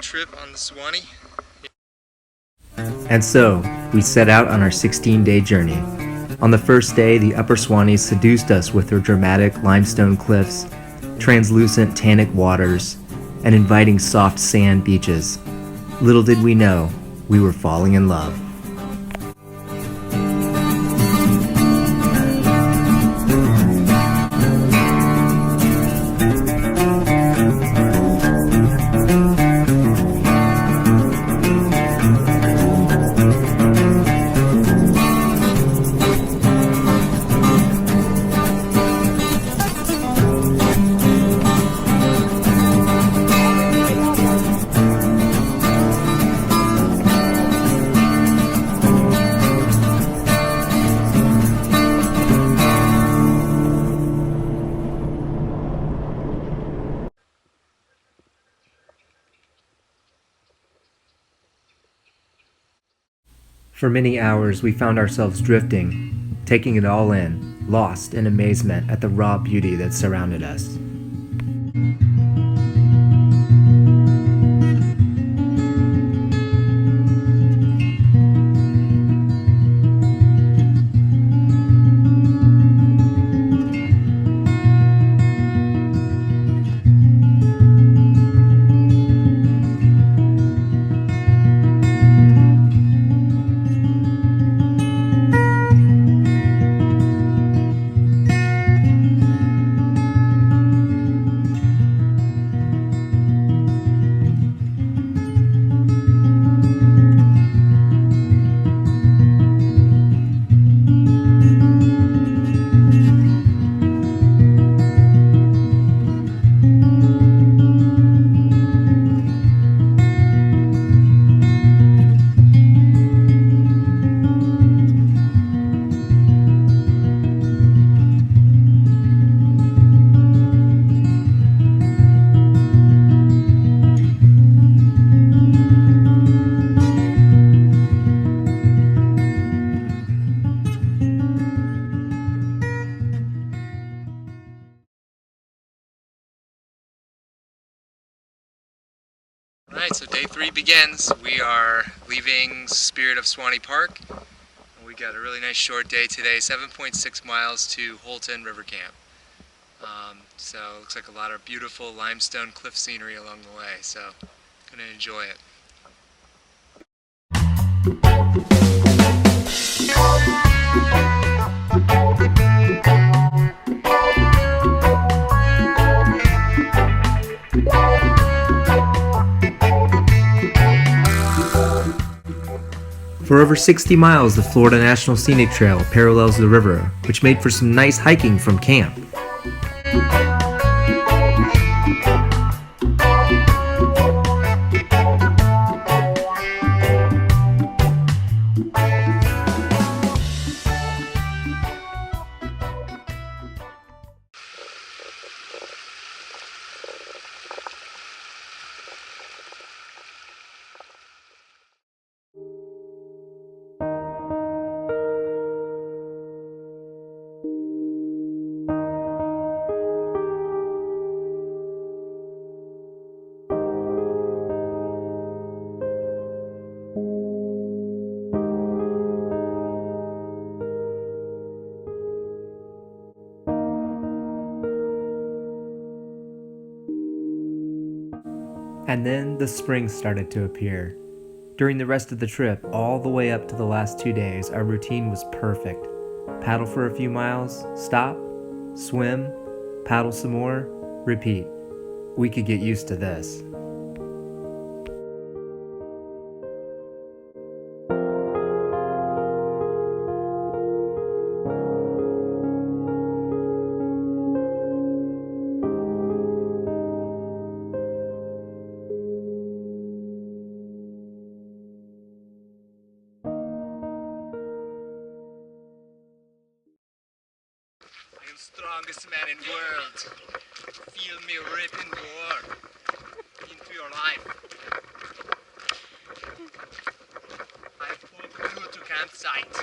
trip on the Suwannee. And so, we set out on our 16-day journey. On the first day, the Upper Suwannee seduced us with her dramatic limestone cliffs, translucent tannic waters, and inviting soft sand beaches. Little did we know, we were falling in love. For many hours, we found ourselves drifting, taking it all in, lost in amazement at the raw beauty that surrounded us. Alright, so day 3 begins. We are leaving Spirit of Suwannee Park. We got a really nice short day today, 7.6 miles to Holton River Camp. So it looks like a lot of beautiful limestone cliff scenery along the way, so gonna enjoy it. For over 60 miles, the Florida National Scenic Trail parallels the river, which made for some nice hiking from camp. And then the spring started to appear. During the rest of the trip, all the way up to the last 2 days, our routine was perfect. Paddle for a few miles, stop, swim, paddle some more, repeat. We could get used to this. I am strongest man in world. Feel me ripping roar into your life. I pulled through to campsite.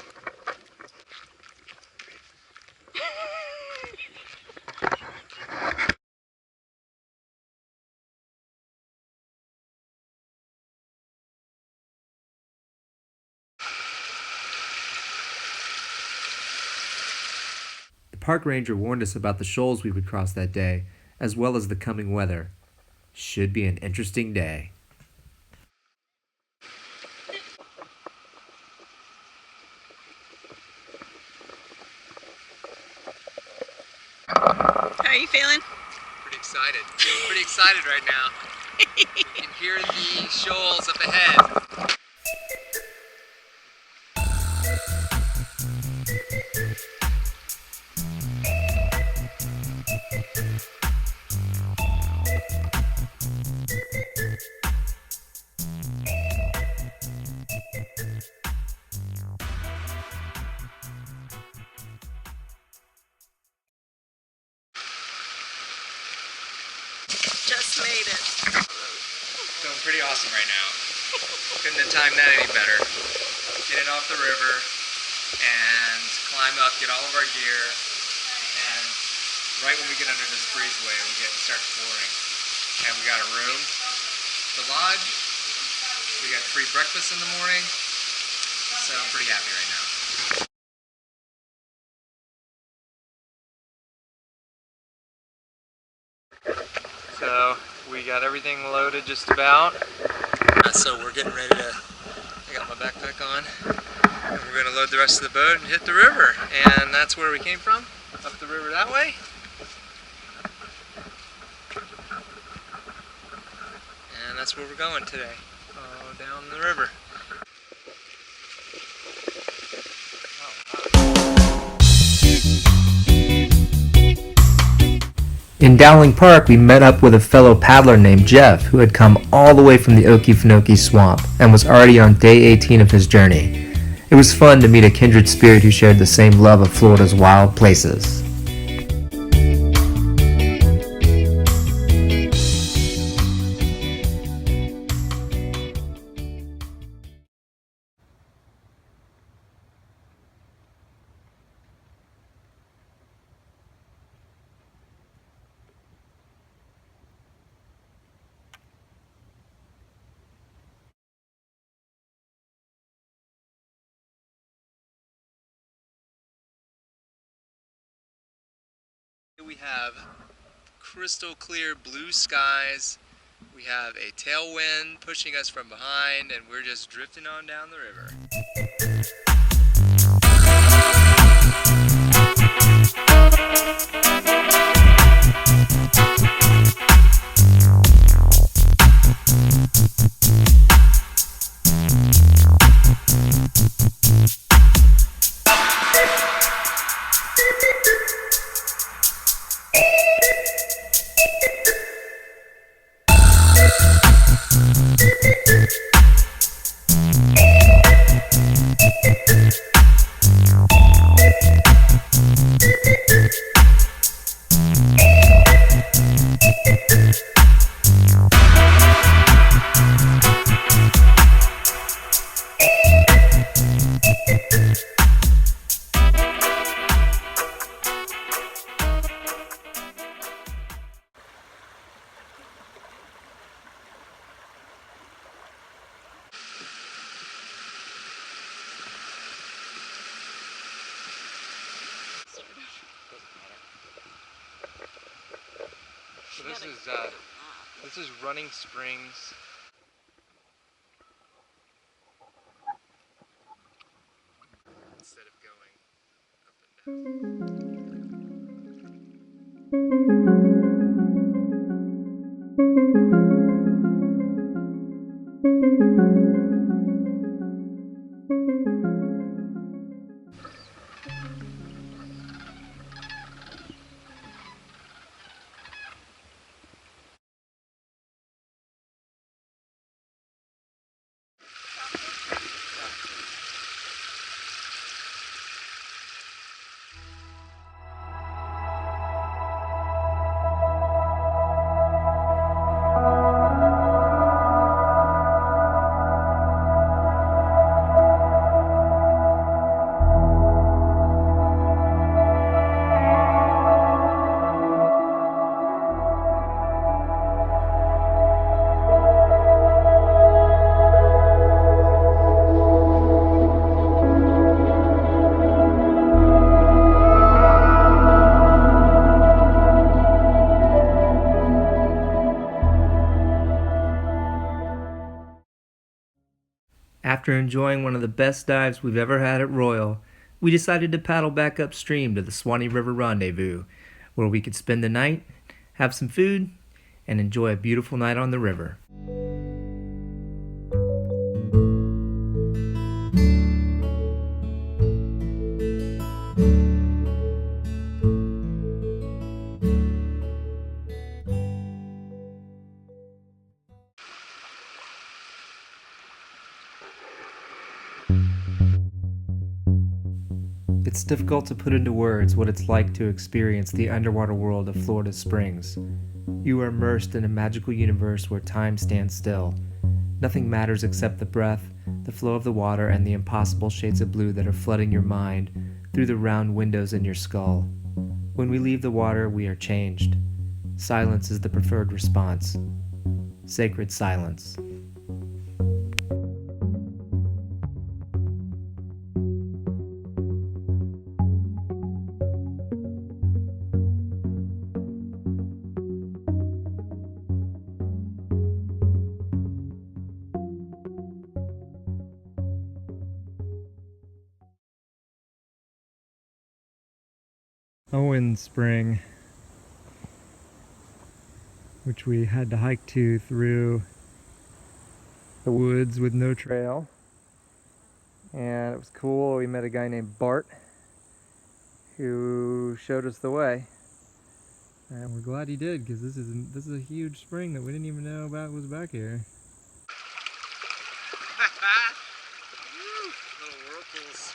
park ranger warned us about the shoals we would cross that day, as well as the coming weather. Should be an interesting day. How are you feeling? Pretty excited. Feeling pretty excited right now. You can hear the shoals up ahead. Just made it. Feeling pretty awesome right now. Couldn't have timed that any better. Getting off the river and climb up, get all of our gear, and right when we get under this breezeway, it starts pouring. And we got a room, the lodge. We got free breakfast in the morning, so I'm pretty happy right now. So we got everything loaded just about. So we're getting ready to, I got my backpack on, and we're going to load the rest of the boat and hit the river. And that's where we came from, up the river that way. And that's where we're going today, down the river. In Dowling Park, we met up with a fellow paddler named Jeff who had come all the way from the Okefenokee Swamp and was already on day 18 of his journey. It was fun to meet a kindred spirit who shared the same love of Florida's wild places. We have crystal clear blue skies. We have a tailwind pushing us from behind, and we're just drifting on down the river. So this is Running Springs. Instead of going up and down. After enjoying one of the best dives we've ever had at Royal, we decided to paddle back upstream to the Suwannee River Rendezvous, where we could spend the night, have some food, and enjoy a beautiful night on the river. It's difficult to put into words what it's like to experience the underwater world of Florida Springs. You are immersed in a magical universe where time stands still. Nothing matters except the breath, the flow of the water, and the impossible shades of blue that are flooding your mind through the round windows in your skull. When we leave the water, we are changed. Silence is the preferred response. Sacred silence. Owen Spring, which we had to hike to through the woods with no trail, and it was cool. We met a guy named Bart who showed us the way, and we're glad he did, because this is a huge spring that we didn't even know about was back here. Little whirlpools.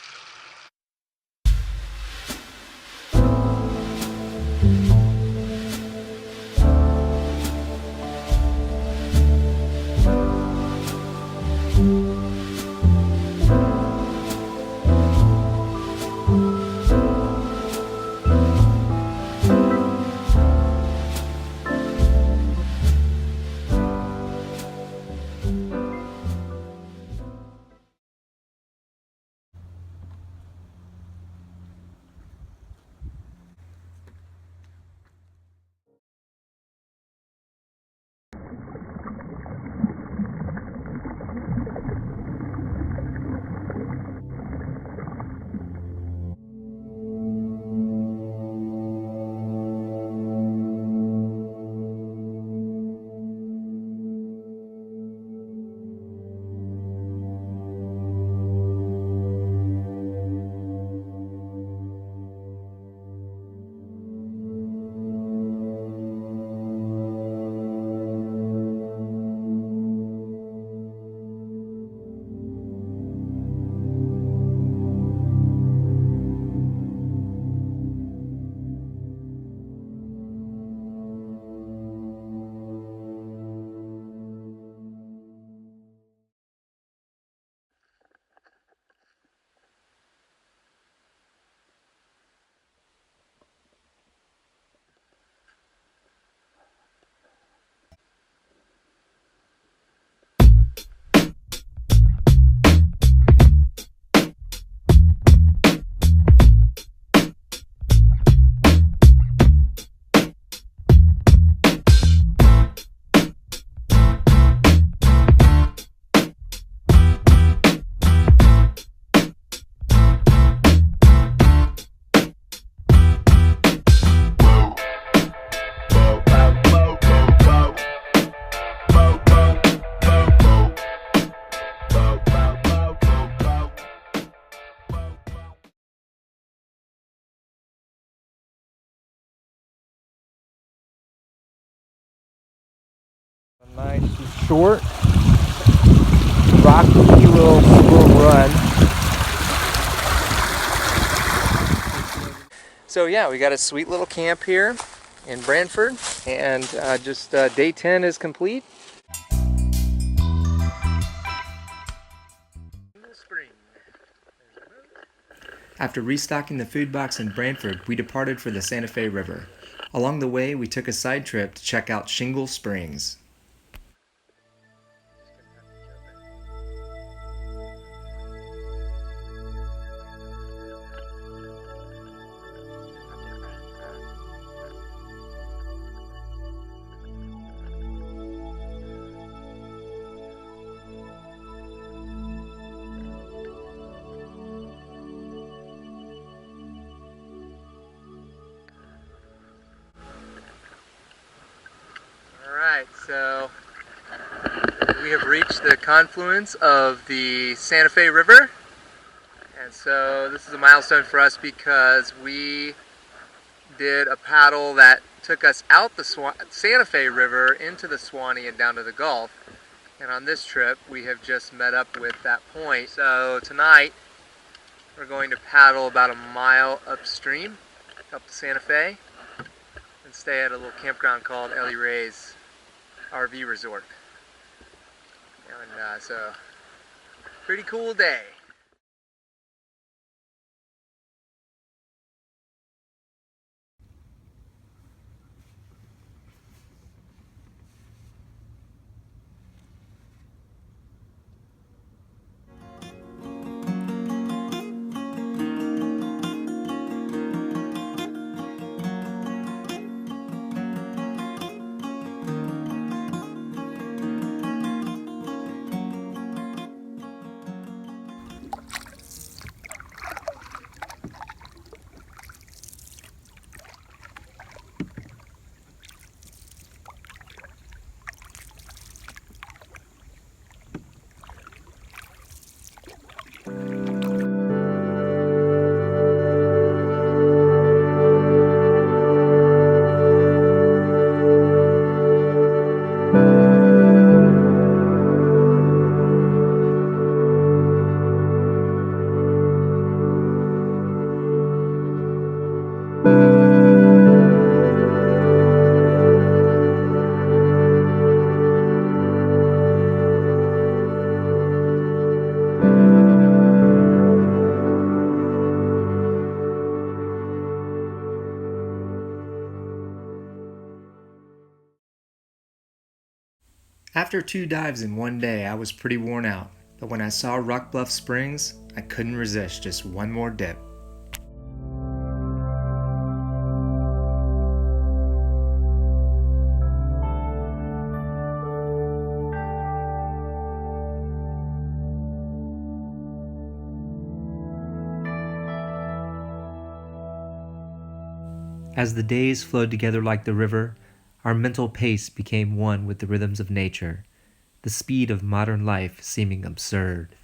A nice short, rocky little run. So yeah, we got a sweet little camp here in Brantford, and day 10 is complete. After restocking the food box in Brantford, we departed for the Santa Fe River. Along the way, we took a side trip to check out Shingle Springs. the confluence of the Santa Fe River. And so this is a milestone for us because we did a paddle that took us out the Santa Fe River into the Suwannee and down to the Gulf. And on this trip we have just met up with that point. So tonight we're going to paddle about a mile upstream up the Santa Fe and stay at a little campground called Elena RV Resort. And so, pretty cool day. After 2 dives in one day, I was pretty worn out, but when I saw Rock Bluff Springs, I couldn't resist just one more dip. As the days flowed together like the river, our mental pace became one with the rhythms of nature, the speed of modern life seeming absurd.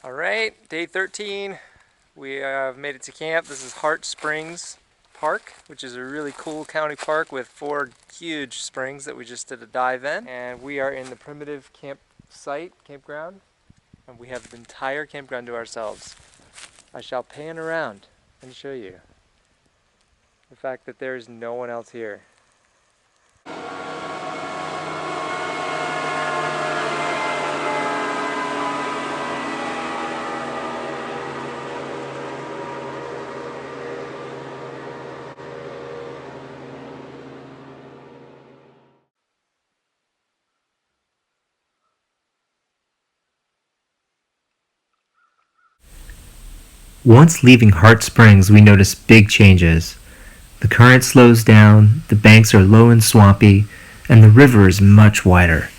Alright, day 13. We have made it to camp. This is Hart Springs Park, which is a really cool county park with 4 huge springs that we just did a dive in. And we are in the primitive campground, and we have the entire campground to ourselves. I shall pan around and show you the fact that there is no one else here. Once leaving Hart Springs, we notice big changes. The current slows down, the banks are low and swampy, and the river is much wider.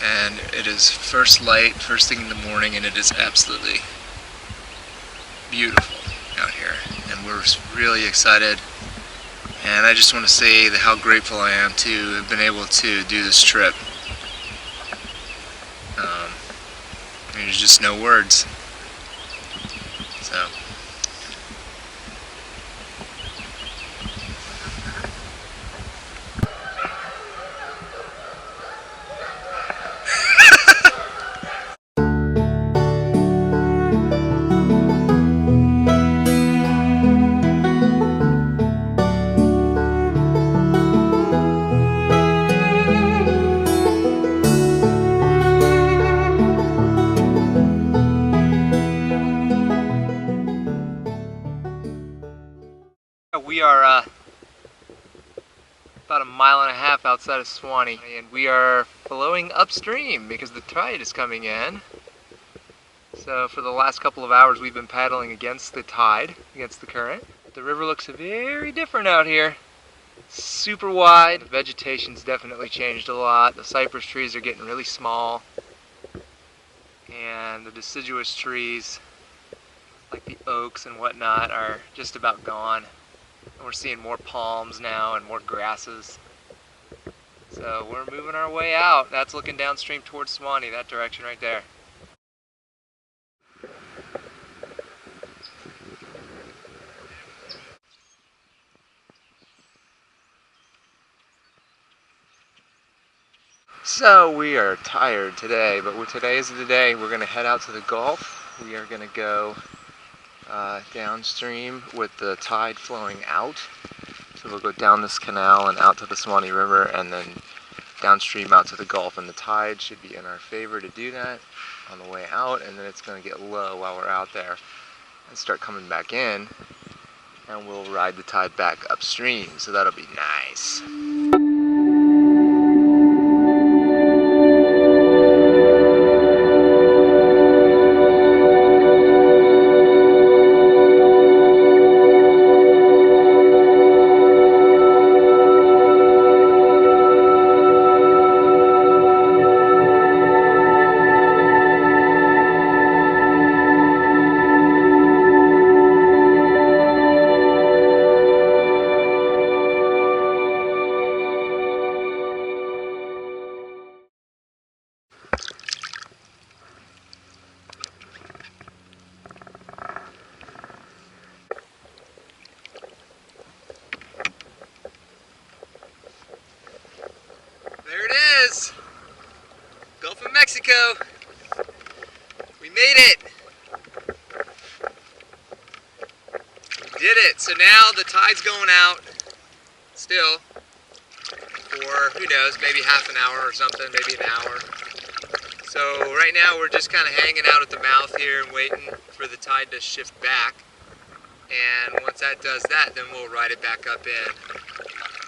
And it is first light, first thing in the morning, and it is absolutely beautiful out here. And we're really excited. And I just want to say how grateful I am to have been able to do this trip. There's just no words. So. We are about a mile and a half outside of Suwannee, and we are flowing upstream because the tide is coming in. So for the last couple of hours we've been paddling against the tide, against the current. The river looks very different out here. Super wide. The vegetation's definitely changed a lot. The cypress trees are getting really small, and the deciduous trees like the oaks and whatnot are just about gone. And we're seeing more palms now and more grasses. So we're moving our way out. That's looking downstream towards Suwannee, that direction right there. So we are tired today, but today is the day we're going to head out to the Gulf. We are going to go downstream with the tide flowing out. So we'll go down this canal and out to the Suwannee River, and then downstream out to the Gulf. And the tide should be in our favor to do that on the way out, and then it's going to get low while we're out there and start coming back in, and we'll ride the tide back upstream. So that'll be nice. There it is! Gulf of Mexico! We made it! We did it! So now the tide's going out, still, for who knows, maybe half an hour or something, maybe an hour. So right now we're just kind of hanging out at the mouth here and waiting for the tide to shift back. And once that does that, then we'll ride it back up in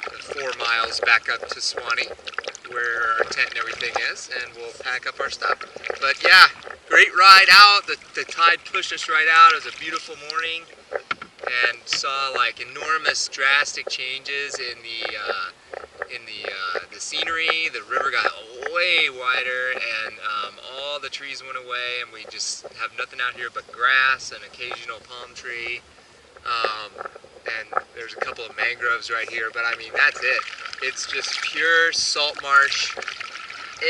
the 4 miles back up to Suwannee, where our tent and everything is, and we'll pack up our stuff. But yeah, great ride out. The tide pushed us right out. It was a beautiful morning, and saw like enormous, drastic changes in the scenery. The river got way wider, and all the trees went away, and we just have nothing out here but grass and occasional palm tree. And there's a couple of mangroves right here, but I mean, that's it. It's just pure salt marsh,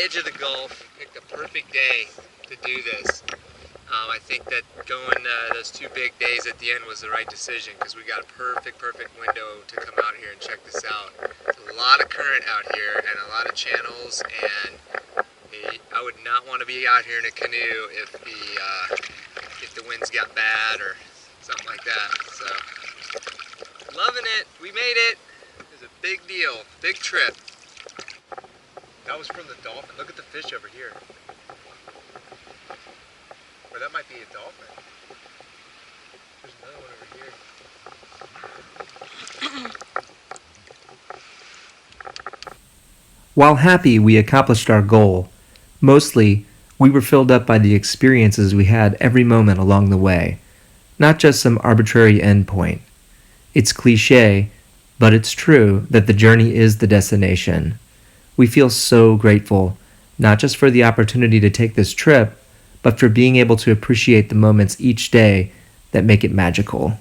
edge of the Gulf. Picked a perfect day to do this. I think that going those 2 big days at the end was the right decision, because we got a perfect window to come out here and check this out. There's a lot of current out here and a lot of channels, and I would not want to be out here in a canoe if the winds got bad or something like that. So, loving it. We made it. It was a big deal, big trip. That was from the dolphin. Look at the fish over here. Or that might be a dolphin. There's another one over here. While happy we accomplished our goal, mostly we were filled up by the experiences we had every moment along the way, not just some arbitrary endpoint. It's cliché, but it's true that the journey is the destination. We feel so grateful, not just for the opportunity to take this trip, but for being able to appreciate the moments each day that make it magical.